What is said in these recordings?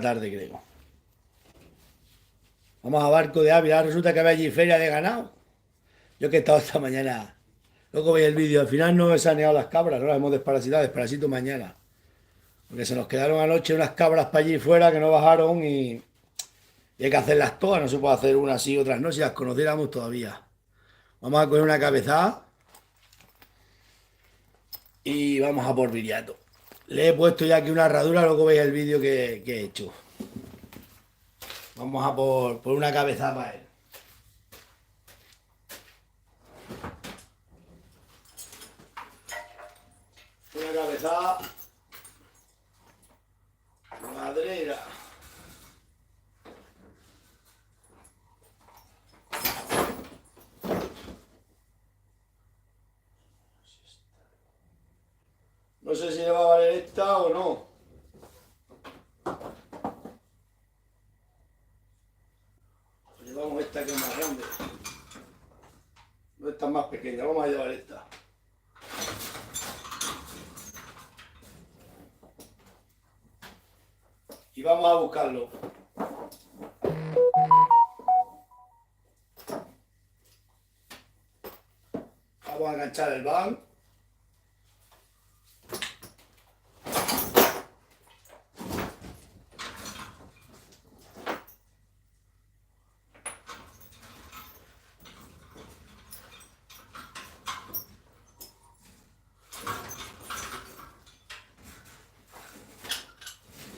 tarde, creo. Vamos a Barco de Ávila. Resulta que había allí feria de ganado. Yo que he estado esta mañana. Luego veis el vídeo. Al final no he saneado las cabras, no las hemos desparasitado. Desparasito mañana. Porque se nos quedaron anoche unas cabras para allí fuera que no bajaron y hay que hacerlas todas. No se puede hacer unas sí y otras no, si las conociéramos todavía. Vamos a coger una cabezada y vamos a por Viriato. Le he puesto ya aquí una herradura, luego veis el vídeo que he hecho. Vamos a por una cabezada para él. Una cabezada madrera. No sé si le va a valer esta o no. Llevamos esta que es más grande. No, esta es más pequeña. Vamos a llevar esta. Y vamos a buscarlo. Vamos a enganchar el van.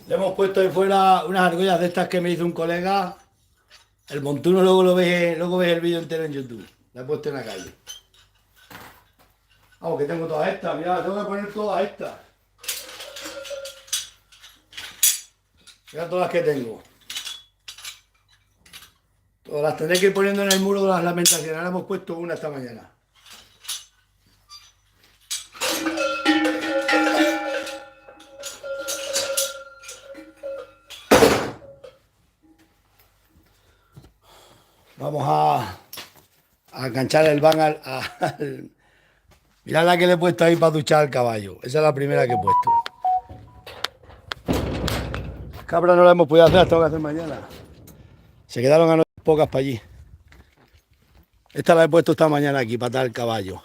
Le hemos puesto ahí fuera unas argollas de estas que me hizo un colega. El montuno luego ves el vídeo entero en YouTube. La he puesto en la calle. Vamos, que tengo todas estas. Mira, tengo que poner todas estas. Mira todas las que tengo. Todas las tendré que ir poniendo en el muro de las lamentaciones. Ahora hemos puesto una esta mañana. Vamos a enganchar el van Mirad la que le he puesto ahí para duchar al caballo. Esa es la primera que he puesto. Las cabras no las hemos podido hacer, las tengo que hacer mañana. Se quedaron anoche pocas para allí. Esta la he puesto esta mañana aquí para atar el caballo.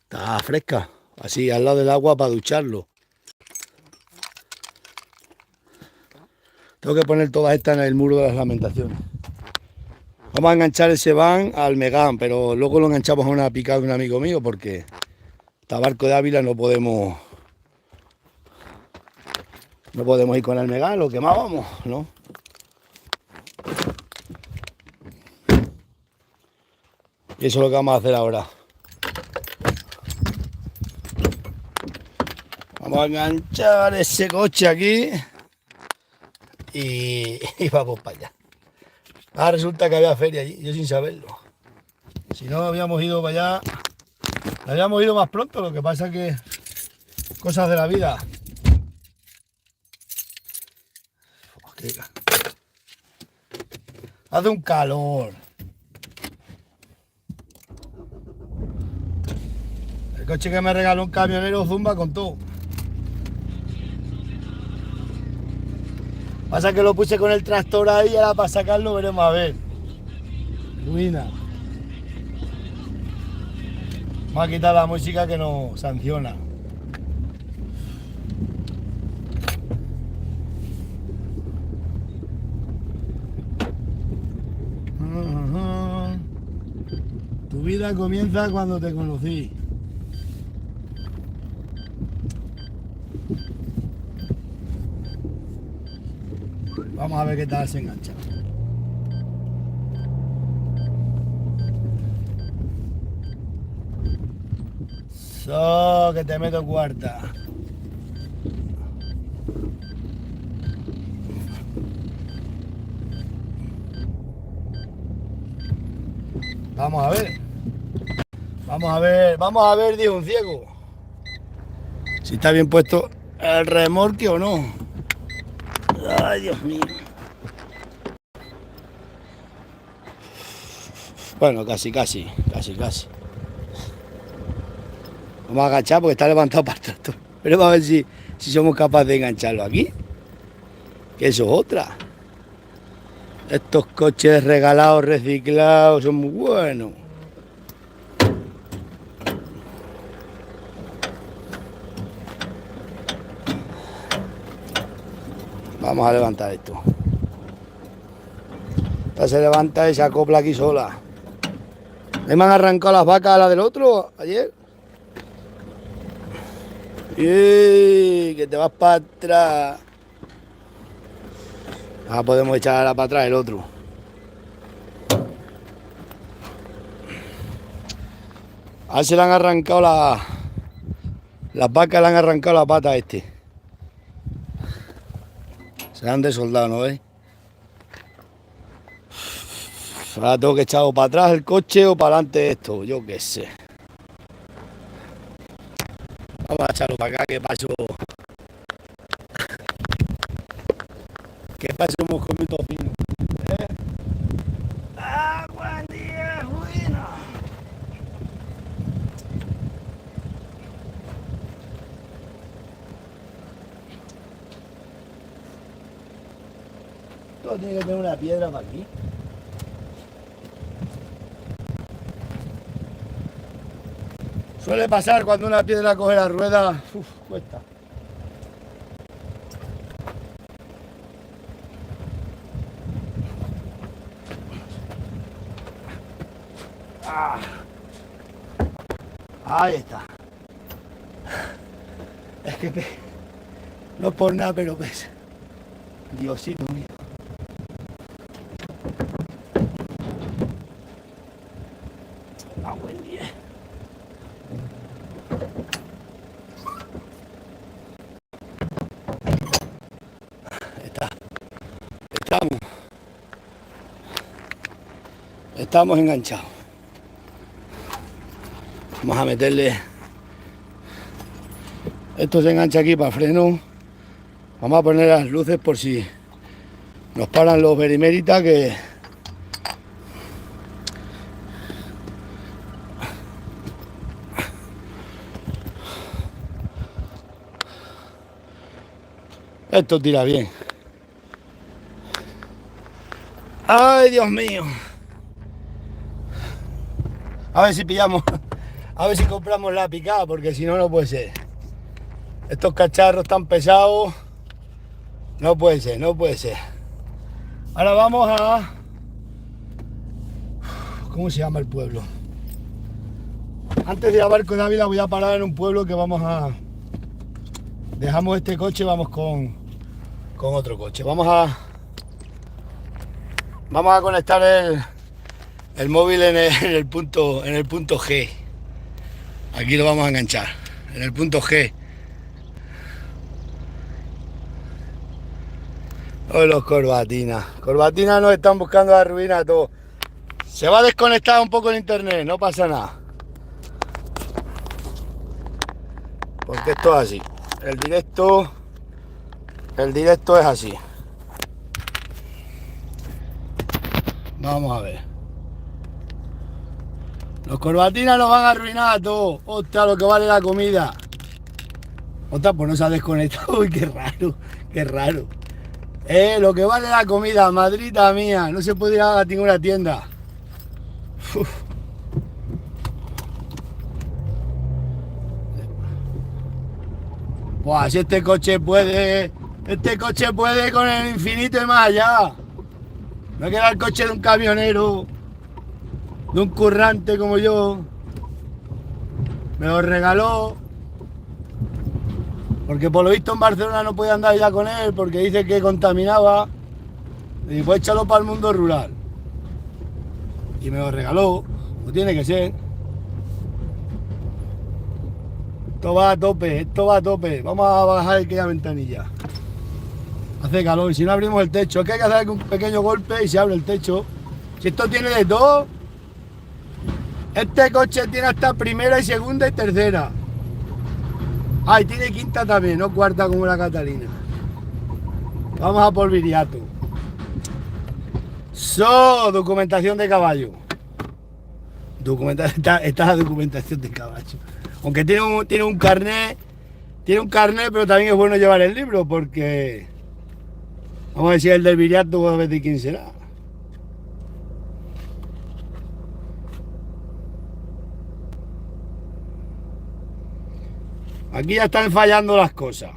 Está fresca. Así al lado del agua para ducharlo. Tengo que poner todas estas en el muro de las lamentaciones. Vamos a enganchar ese van al Megán, pero luego lo enganchamos a una picada de un amigo mío porque hasta Barco de Ávila no podemos ir con el Megán, lo quemábamos, ¿no? Y eso es lo que vamos a hacer ahora. Vamos a enganchar ese coche aquí y vamos para allá. Ah, resulta que había feria allí, yo sin saberlo. Si no habíamos ido para allá, habíamos ido más pronto, lo que pasa que cosas de la vida. Hace un calor. El coche que me regaló un camionero zumba con todo. Pasa que lo puse con el tractor ahí y ahora para sacarlo veremos a ver. Ruina. Vamos a quitar la música que nos sanciona. Tu vida comienza cuando te conocí. Vamos a ver qué tal se engancha. Que te meto cuarta. Vamos a ver. Vamos a ver, dijo un ciego. Si está bien puesto el remolque o no. Ay, Dios mío. Bueno, casi. Vamos a agachar porque está levantado para el tractor. Pero vamos a ver si somos capaces de engancharlo aquí. Que eso es otra. Estos coches regalados, reciclados, son muy buenos. Vamos a levantar esto. Esta se levanta y se acopla aquí sola. ¿Me han arrancado las vacas a la del otro ayer? ¡Y que te vas para atrás! Ahora podemos echarla para atrás el otro. A ver si le han arrancado las vacas, le han arrancado la pata a este. Se han desoldado, ¿no ves? Ahora tengo que echar o para atrás el coche o para adelante esto, yo qué sé. Vamos a echarlo para acá, que paso. Que pasemos con mi tocino. ¡Ah, buen día, bueno! Todo tiene que tener una piedra para aquí. Suele pasar cuando una piedra coge la rueda, cuesta. Ah. Ahí está. Es que no es por nada, pero pesa. Diosito mío. Ah, buen día. Estamos enganchados. Vamos a meterle. Esto se engancha aquí para freno. Vamos a poner las luces por si nos paran los beriméritas que... Esto tira bien. ¡Ay, Dios mío! A ver si pillamos, a ver si compramos la picada, porque si no, no puede ser. Estos cacharros tan pesados, no puede ser, no puede ser. Ahora vamos a... ¿Cómo se llama el pueblo? Antes de ir a Barco de Ávila voy a parar en un pueblo que vamos a... Dejamos este coche, vamos con otro coche. Vamos a conectar el móvil en el punto G. Aquí lo vamos a enganchar, en el punto G. Hoy los corbatinas nos están buscando la ruina todo. Se va a desconectar un poco el internet, no pasa nada. Porque esto es así. El directo es así. Vamos a ver. Los corbatinas nos van a arruinar a todos. Ostras, lo que vale la comida. Ostras, pues no se ha desconectado. Uy, qué raro, qué raro. Lo que vale la comida, madrita mía. No se puede ir a ninguna tienda. Uf. Buah, si este coche puede con el infinito y más allá. No queda el coche de un camionero, de un currante como yo. Me lo regaló. Porque por lo visto en Barcelona no podía andar ya con él porque dice que contaminaba. Y pues échalo para el mundo rural. Y me lo regaló. No tiene que ser. Esto va a tope, esto va a tope. Vamos a bajar aquella ventanilla. Hace calor, si no abrimos el techo. Es que hay que hacer un pequeño golpe y se abre el techo. Si esto tiene de todo. Este coche tiene hasta primera y segunda y tercera. Ah, y tiene quinta también, no cuarta como la Catalina. Vamos a por Viriato. Documentación de caballo. Esta es la documentación de caballo. Aunque tiene un carnet, pero también es bueno llevar el libro porque Vamos a ver si es el del Viriato o a ver de quién será. Aquí ya están fallando las cosas.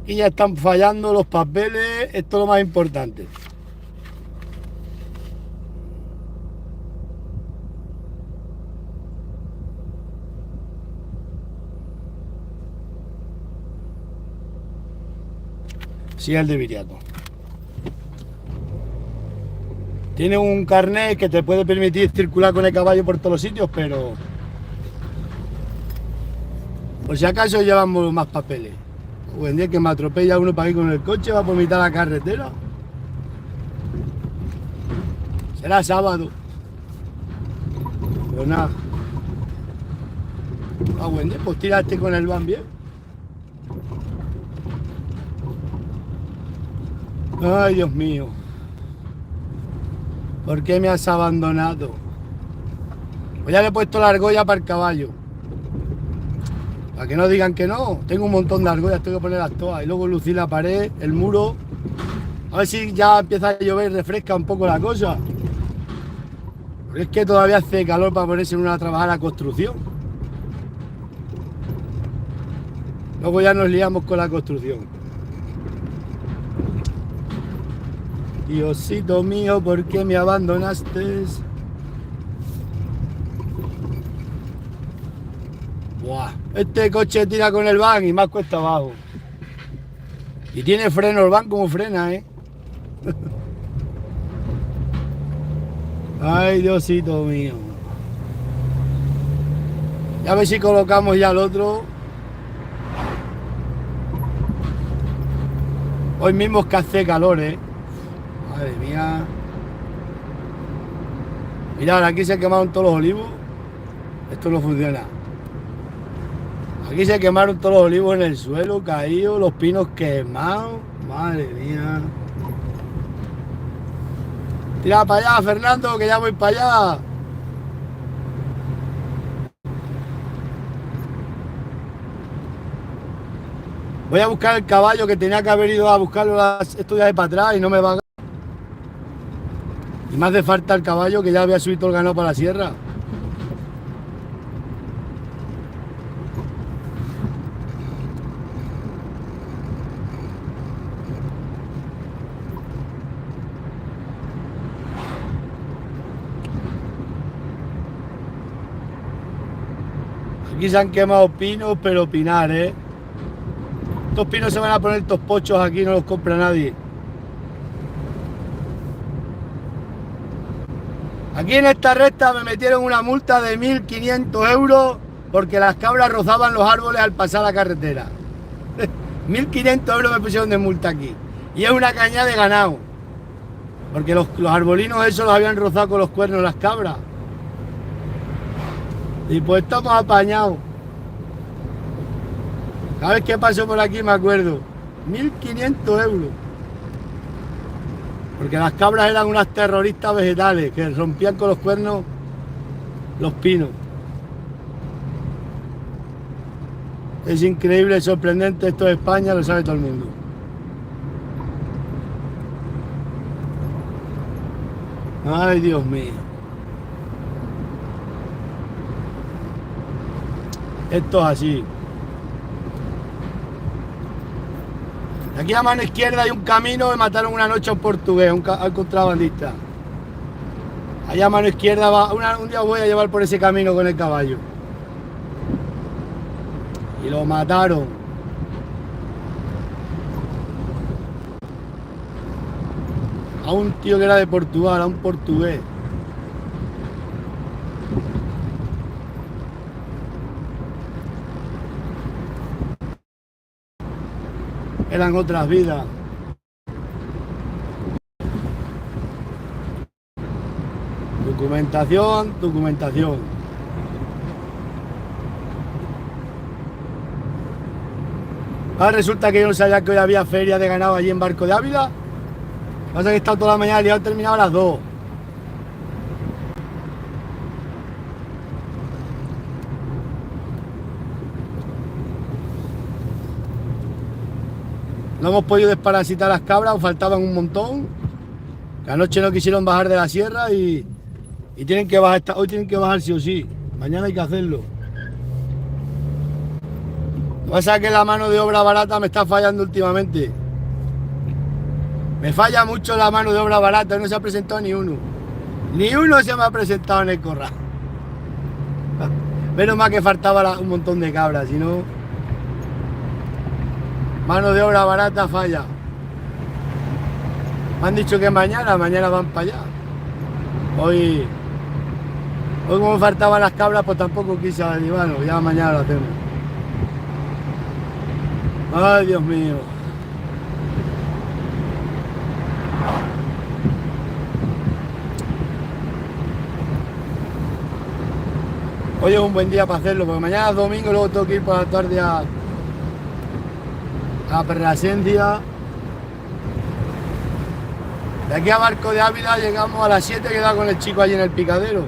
Aquí ya están fallando los papeles. Esto es lo más importante. Sí, el de Viriato. Tiene un carnet que te puede permitir circular con el caballo por todos los sitios, pero por si acaso llevamos más papeles. O el día que me atropella uno para ir con el coche, va por mitad de la carretera. Será sábado. Pues nada. Ah, buen día, pues tiraste con el van bien. Ay, Dios mío. ¿Por qué me has abandonado? Pues ya le he puesto la argolla para el caballo. Para que no digan que no. Tengo un montón de argollas, tengo que ponerlas todas. Y luego lucir la pared, el muro. A ver si ya empieza a llover, refresca un poco la cosa. Porque es que todavía hace calor para ponerse uno a trabajar la construcción. Luego ya nos liamos con la construcción. Diosito mío, ¿por qué me abandonaste? Buah, este coche tira con el van y más cuesta abajo. Y tiene freno el van como frena, ¿eh? Ay, Diosito mío. Ya a ver si colocamos ya el otro. Hoy mismo es que hace calor, ¿eh? Madre mía. Mirad, aquí se quemaron todos los olivos. Esto no funciona. Aquí se quemaron todos los olivos en el suelo, caídos, los pinos quemados. Madre mía. Tira para allá, Fernando, que ya voy para allá. Voy a buscar el caballo que tenía que haber ido a buscarlo estos días de para atrás y no me va a... Y me hace falta el caballo que ya había subido el ganado para la sierra. Aquí se han quemado pinos, pero pinar, ¿eh? Estos pinos se van a poner estos pochos aquí, no los compra nadie. Aquí en esta recta me metieron una multa de 1.500 euros porque las cabras rozaban los árboles al pasar la carretera. 1.500 euros me pusieron de multa aquí. Y es una cañada de ganado. Porque los arbolinos esos los habían rozado con los cuernos las cabras. Y pues estamos apañados. Cada vez que paso por aquí me acuerdo. 1.500 euros. Porque las cabras eran unas terroristas vegetales que rompían con los cuernos los pinos. Es increíble, sorprendente, esto de España, lo sabe todo el mundo. Ay, Dios mío. Esto es así. Aquí a mano izquierda hay un camino y mataron una noche a un portugués, a un contrabandista. Allá a mano izquierda va, un día voy a llevar por ese camino con el caballo. Y lo mataron. A un tío que era de Portugal, a un portugués. Eran otras vidas. Documentación, documentación. Ahora resulta que yo no sabía que hoy había feria de ganado allí en Barco de Ávila. Pasa que he estado toda la mañana y he terminado a las 2. No hemos podido desparasitar las cabras, os faltaban un montón. Que anoche no quisieron bajar de la sierra y tienen que bajar, hoy tienen que bajar sí o sí. Mañana hay que hacerlo. Lo que pasa es que la mano de obra barata me está fallando últimamente. Me falla mucho la mano de obra barata, no se ha presentado ni uno. Ni uno se me ha presentado en el corral. Menos mal que faltaba un montón de cabras, si no... Mano de obra barata falla. Me han dicho que mañana van para allá. Hoy como me faltaban las cabras, pues tampoco quise venir, bueno, ya mañana lo hacemos. Ay, Dios mío. Hoy es un buen día para hacerlo, porque mañana es domingo, luego tengo que ir por la tarde a Plasencia. De aquí a Barco de Ávila llegamos a las 7, que da con el chico allí en el picadero.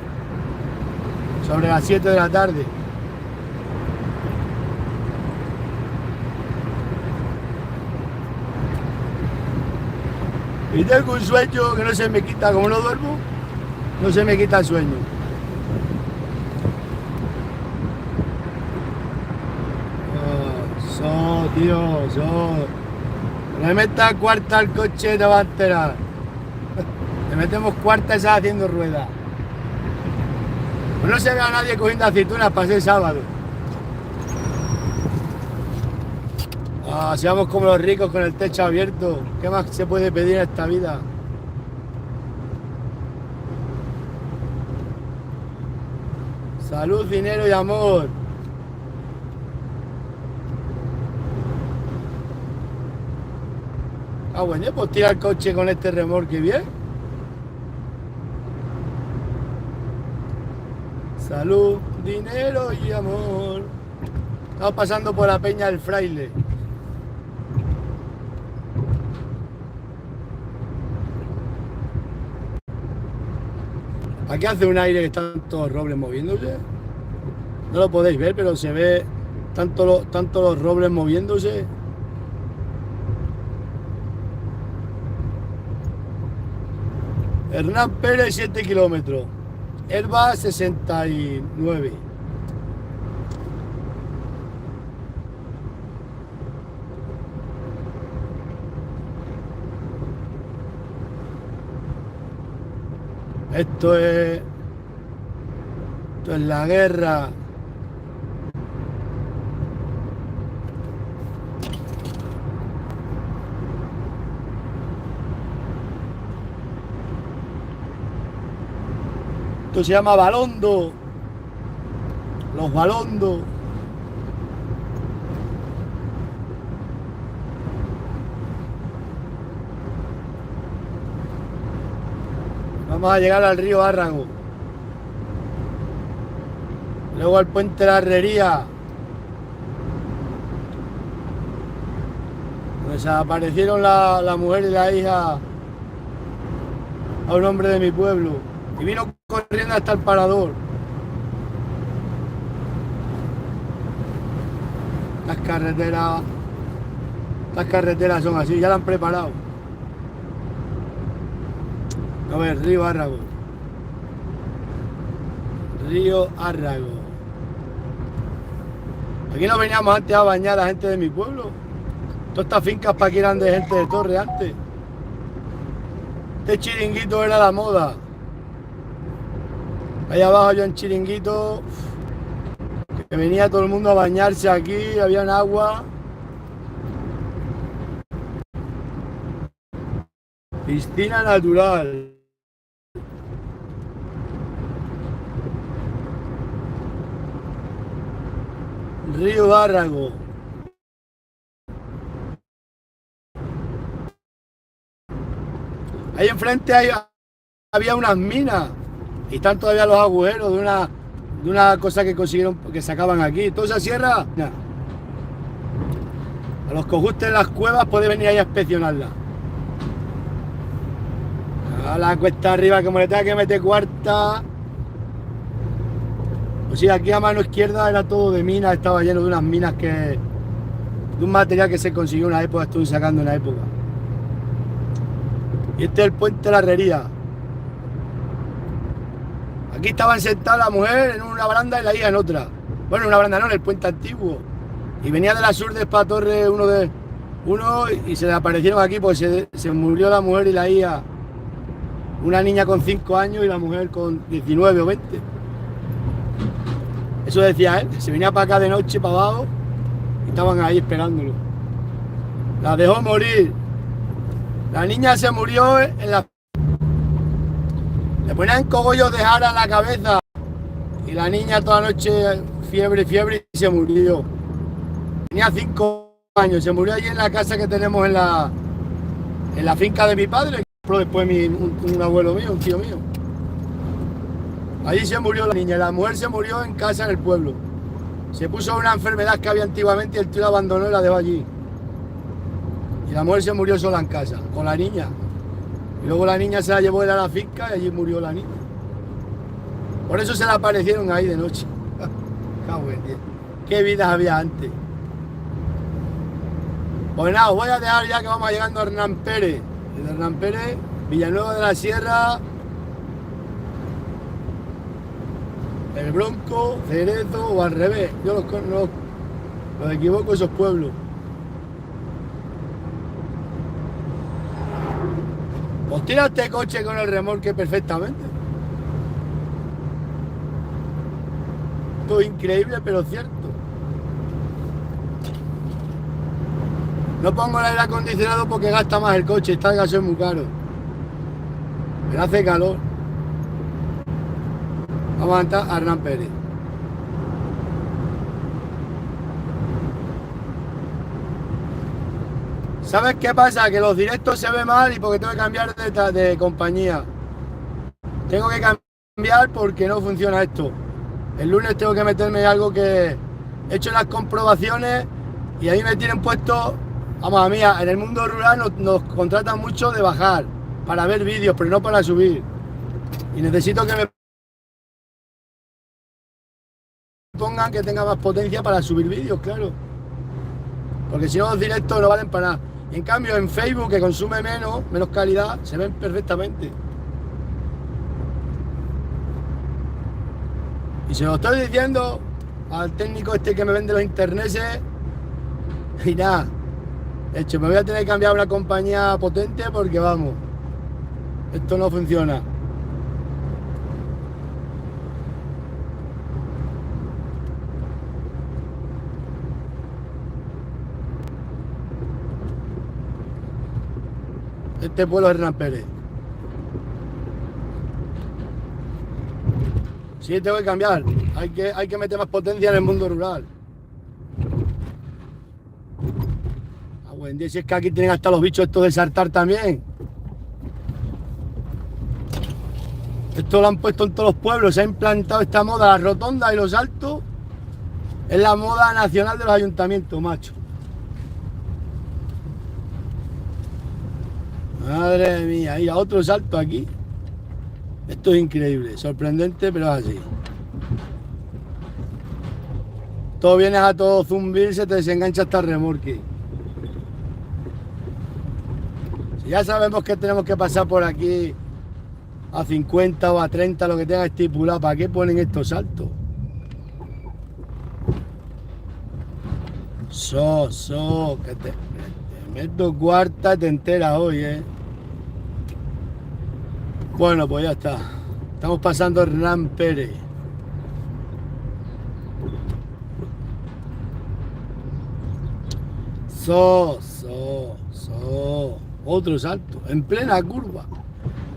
Sobre las 7 de la tarde. Y tengo un sueño que no se me quita, como no duermo, no se me quita el sueño. Tío, le metas cuarta al coche, te va a enterar. Le metemos cuarta esa haciendo ruedas. Pues no se ve a nadie cogiendo aceitunas para ser sábado. Seamos como los ricos con el techo abierto. ¿Qué más se puede pedir en esta vida? Salud, dinero y amor. Bueno, pues tira el coche con este remolque bien. Salud, dinero y amor. Estamos pasando por la Peña del Fraile. Aquí hace un aire que están todos los robles moviéndose. No lo podéis ver, pero se ve tanto los robles moviéndose. Hernán Pérez, 7 kilómetros. Herba, 69. Esto es la guerra. Esto se llama Balondo. Los Balondos. Vamos a llegar al río Árrago. Luego al puente de la Herrería. Pues aparecieron la mujer y la hija a un hombre de mi pueblo. Y vino corriendo hasta el parador. Las carreteras son así, ya la han preparado. A ver, río Árrago. Río Árrago. Aquí no veníamos antes a bañar a la gente de mi pueblo. Todas estas fincas para que eran de gente de Torre antes. Este chiringuito era la moda. Ahí abajo había un chiringuito que venía todo el mundo a bañarse aquí, había un agua. Piscina natural. Río Árrago. Ahí enfrente había unas minas. Y están todavía los agujeros de una cosa que consiguieron, que sacaban aquí. Toda esa sierra, nah. A los que os gusten las cuevas podéis venir ahí a inspeccionarla. A la cuesta arriba, como le tenga que meter cuarta. Pues sí, aquí a mano izquierda era todo de minas, estaba lleno de unas minas que de un material que se consiguió en una época, estuve sacando en una época. Y este es el puente de la Herrería. Aquí estaban sentadas la mujer en una baranda y la hija en otra. Bueno, en una baranda no, en el puente antiguo. Y venía de la Surdes para Torre uno y se le aparecieron aquí porque se murió la mujer y la hija. Una niña con 5 años y la mujer con 19 o 20. Eso decía él, se venía para acá de noche, para abajo, y estaban ahí esperándolo. La dejó morir. La niña se murió en la... Le ponían cogollos de jara en la cabeza y la niña toda la noche fiebre y se murió. Tenía 5 años, se murió allí en la casa que tenemos en la finca de mi padre, que compró después un abuelo mío, un tío mío. Allí se murió la niña, la mujer se murió en casa en el pueblo. Se puso una enfermedad que había antiguamente y el tío la abandonó y la dejó allí. Y la mujer se murió sola en casa, con la niña. Y luego la niña se la llevó él a la finca y allí murió la niña. Por eso se la aparecieron ahí de noche. Qué vidas había antes. Pues nada, os voy a dejar ya que vamos llegando a Hernán Pérez. Desde Hernán Pérez, Villanueva de la Sierra, El Bronco, Cerezo o al revés. Yo los equivoco esos pueblos. Pues tira este coche con el remolque perfectamente. Esto es increíble pero cierto. No pongo el aire acondicionado porque gasta más el coche, está el gasoil muy caro. Pero hace calor. Vamos a entrar a Hernán Pérez. ¿Sabes qué pasa? Que los directos se ven mal y porque tengo que cambiar de compañía. Tengo que cambiar porque no funciona esto. El lunes tengo que meterme algo que he hecho las comprobaciones y ahí me tienen puesto. Vamos, a mí, en el mundo rural nos contratan mucho de bajar para ver vídeos, pero no para subir. Y necesito que me pongan que tenga más potencia para subir vídeos, claro. Porque si no los directos no valen para nada. En cambio, en Facebook, que consume menos calidad, se ven perfectamente. Y se lo estoy diciendo al técnico este que me vende los interneses. Y nada. De hecho, me voy a tener que cambiar a una compañía potente porque vamos, esto no funciona. Este pueblo es Hernán Pérez. Sí, tengo que cambiar. Hay que meter más potencia en el mundo rural. Buen día, si es que aquí tienen hasta los bichos estos de saltar también. Esto lo han puesto en todos los pueblos, se ha implantado esta moda, la rotonda y los saltos. Es la moda nacional de los ayuntamientos, macho. Madre mía, mira, otro salto aquí. Esto es increíble, sorprendente, pero es así. Todo vienes a todo zumbir, se te desengancha hasta el remolque. Ya sabemos que tenemos que pasar por aquí a 50 o a 30, lo que tenga estipulado. ¿Para qué ponen estos saltos? Que te meto cuarta y te enteras hoy, ¿eh? Bueno, pues ya está. Estamos pasando Hernán Pérez. Otro salto, en plena curva.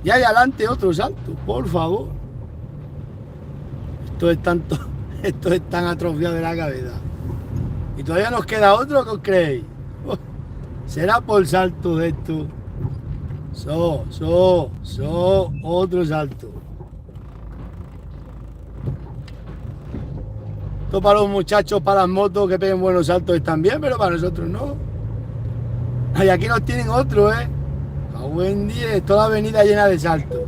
Y hay adelante otro salto, por favor. Esto es tan atrofiado de la cabeza. Y todavía nos queda otro, ¿qué os creéis? ¿Será por salto de esto? Otro salto. Esto para los muchachos, para las motos que peguen buenos saltos están bien, pero para nosotros no. Y aquí nos tienen otro, ¿eh? A buen día, toda la avenida llena de saltos.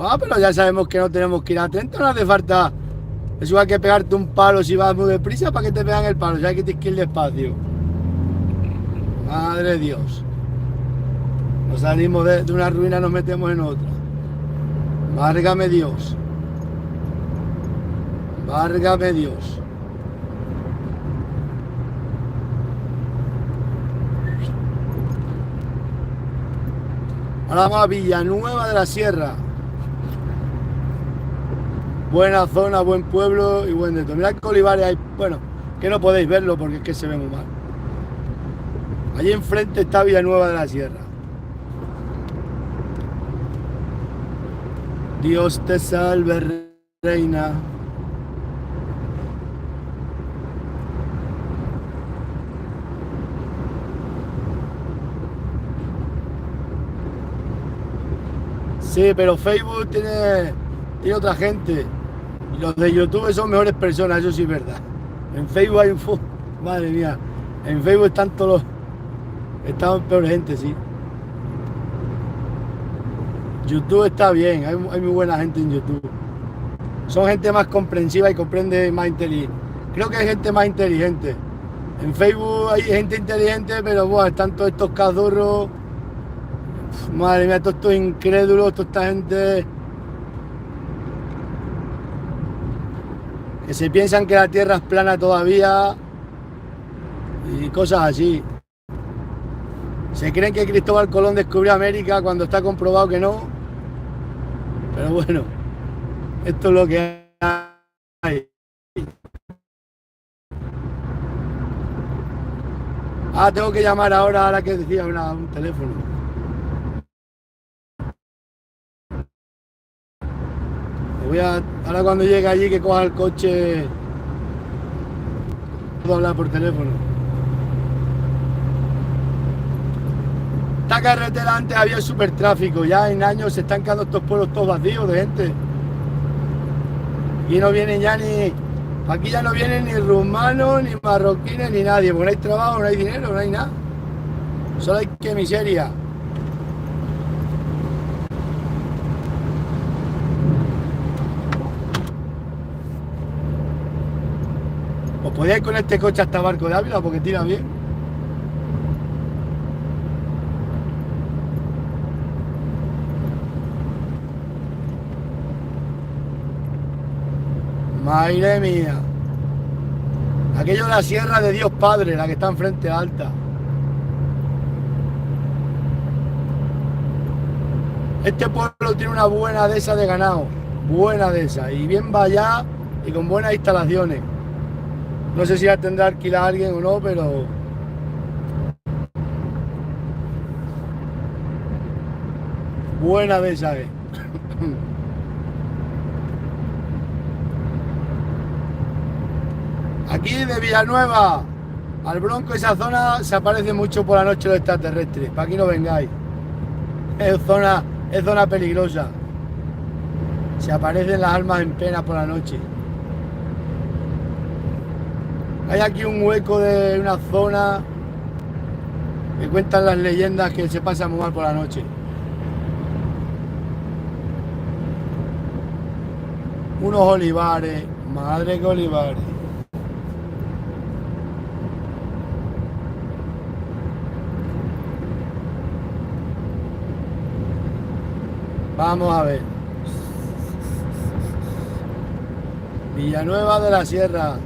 Ah, pero ya sabemos que no tenemos que ir atentos, no hace falta. Es igual que pegarte un palo si vas muy deprisa para que te pegan el palo, ya que tienes que ir despacio. Madre de Dios. Nos salimos de una ruina, nos metemos en otra. Válgame Dios. Válgame Dios. Ahora vamos a Villanueva de la Sierra. Buena zona, buen pueblo y buen de todo. Mirad que olivares hay, bueno, que no podéis verlo porque es que se ve muy mal. Allí enfrente está Villanueva de la Sierra. Dios te salve, reina. Sí, pero Facebook tiene otra gente. Y los de YouTube son mejores personas, eso sí es verdad. En Facebook hay un... Madre mía. En Facebook están todos los... Están peor gente, sí. YouTube está bien, hay muy buena gente en YouTube. Son gente más comprensiva y comprende más inteligente. Creo que hay gente más inteligente. En Facebook hay gente inteligente, pero bueno, están todos estos cazurros. Madre mía, todos estos incrédulos, toda esta gente que se piensan que la Tierra es plana todavía y cosas así. Se creen que Cristóbal Colón descubrió América cuando está comprobado que no. Pero bueno, esto es lo que hay. Ah, tengo que llamar ahora que decía un teléfono. Ahora cuando llegue allí que coja el coche, puedo hablar por teléfono. Esta carretera antes había súper tráfico, ya en años se están quedando estos pueblos todos vacíos de gente. Y no vienen ya ni... Aquí ya no vienen ni rumanos, ni marroquines, ni nadie, porque no hay trabajo, no hay dinero, no hay nada. Solo hay que miseria. Os podíais ir con este coche hasta Barco de Ávila porque tira bien. Madre mía. Aquello es la Sierra de Dios Padre, la que está enfrente alta. Este pueblo tiene una buena dehesa de ganado. Buena dehesa. Y bien vallada y con buenas instalaciones. No sé si la tendrá alquilada alguien o no, pero... Buena dehesa es. Aquí de Villanueva al Bronco, esa zona se aparece mucho por la noche los extraterrestres. Para aquí no vengáis. Es zona peligrosa. Se aparecen las almas en pena por la noche. Hay aquí un hueco de una zona que cuentan las leyendas que se pasa muy mal por la noche. Unos olivares, madre que olivares. Vamos a ver. Villanueva de la Sierra.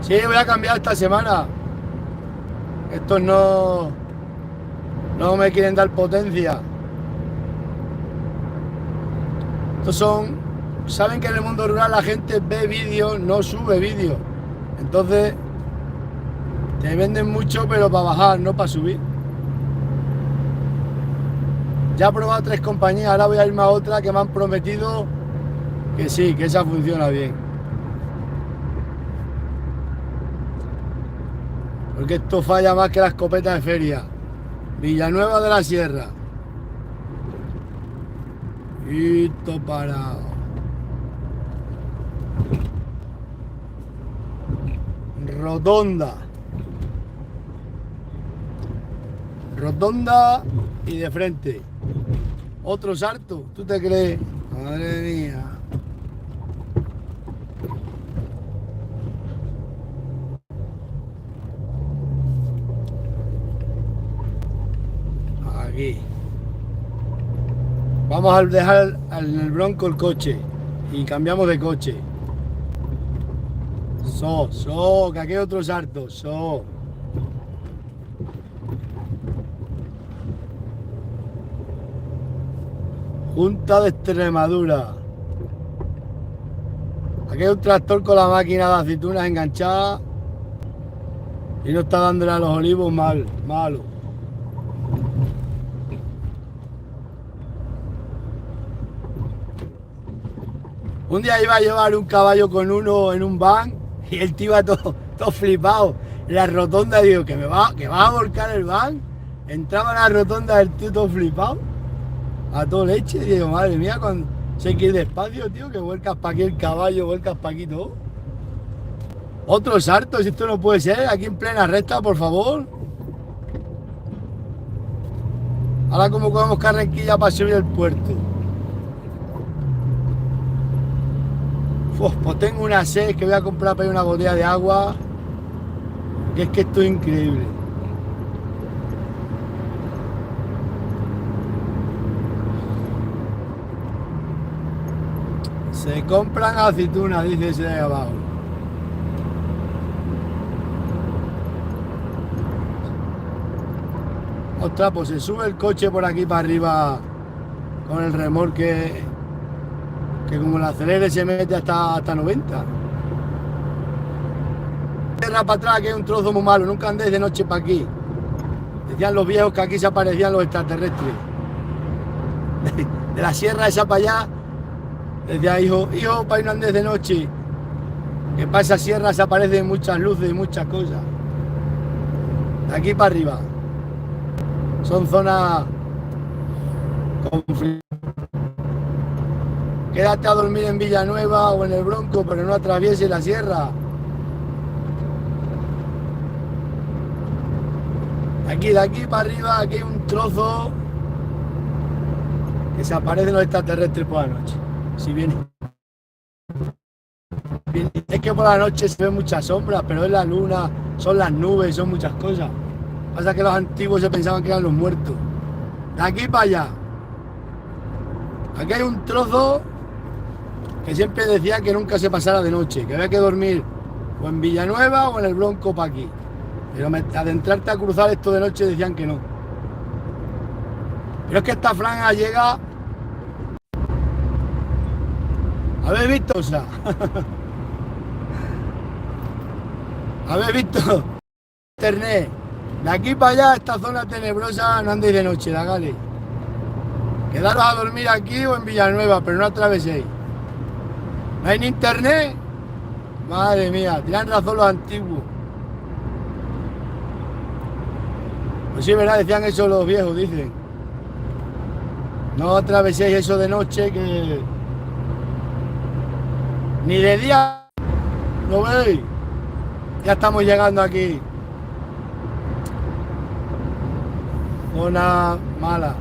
Sí, voy a cambiar esta semana. Estos no me quieren dar potencia. Estos saben que en el mundo rural la gente ve vídeos, no sube vídeos. Entonces, te venden mucho, pero para bajar, no para subir. Ya he probado 3 compañías, ahora voy a irme a otra que me han prometido que sí, que esa funciona bien. Porque esto falla más que la escopeta de feria. Villanueva de la Sierra. Y esto parado. Rotonda. Rotonda y de frente. Otro salto, ¿tú te crees? Madre mía. Aquí. Vamos a dejar en el Bronco el coche y cambiamos de coche. Que aquí hay otro salto. Junta de Extremadura. Aquí hay un tractor con la máquina de aceitunas enganchada y no está dándole a los olivos malo. Un día iba a llevar un caballo con uno en un van y el tío iba todo flipado. En la rotonda digo, que va a volcar el van. Entraba en la rotonda el tío todo flipado. A todo leche. Y digo, madre mía, cuando sé que ir despacio, tío, que vuelcas para aquí el caballo, vuelcas para aquí todo. Otro salto, si esto no puede ser, aquí en plena recta, por favor. Ahora como cogemos carrequilla para subir el puerto. Pues tengo una sed que voy a comprar para ir una botella de agua. Que es que esto es increíble. Se compran aceitunas, dice ese de abajo. Ostras, pues se sube el coche por aquí para arriba con el remolque, que como el acelere se mete hasta 90. Tierra para atrás, que es un trozo muy malo, nunca andéis de noche para aquí. Decían los viejos que aquí se aparecían los extraterrestres. De la sierra esa para allá, decía, hijo, para no andes de noche, que para esa sierra se aparecen muchas luces y muchas cosas. De aquí para arriba. Son zonas conflictivas. Quédate a dormir en Villanueva o en el Bronco, pero no atravieses la sierra. De aquí para arriba, aquí hay un trozo que se aparecen los extraterrestres por la noche. Si vienen. Es que por la noche se ven muchas sombras, pero es la luna, son las nubes, son muchas cosas. Pasa que los antiguos se pensaban que eran los muertos. De aquí para allá. Aquí hay un trozo que siempre decía que nunca se pasara de noche, que había que dormir o en Villanueva o en el Bronco para aquí. Pero adentrarte a cruzar esto de noche decían que no. Pero es que esta franja llega... ¿Habéis visto? O sea, ¿habéis visto? Internet. De aquí para allá, esta zona tenebrosa, no andéis de noche, dagale. Quedaros a dormir aquí o en Villanueva, pero no atraveséis. ¿No hay ni internet? Madre mía, tiran razón los antiguos. Pues sí, ¿verdad? Decían eso los viejos, dicen. No atraveséis eso de noche, que... Ni de día. ¿Lo veis? Ya estamos llegando aquí. Zona mala.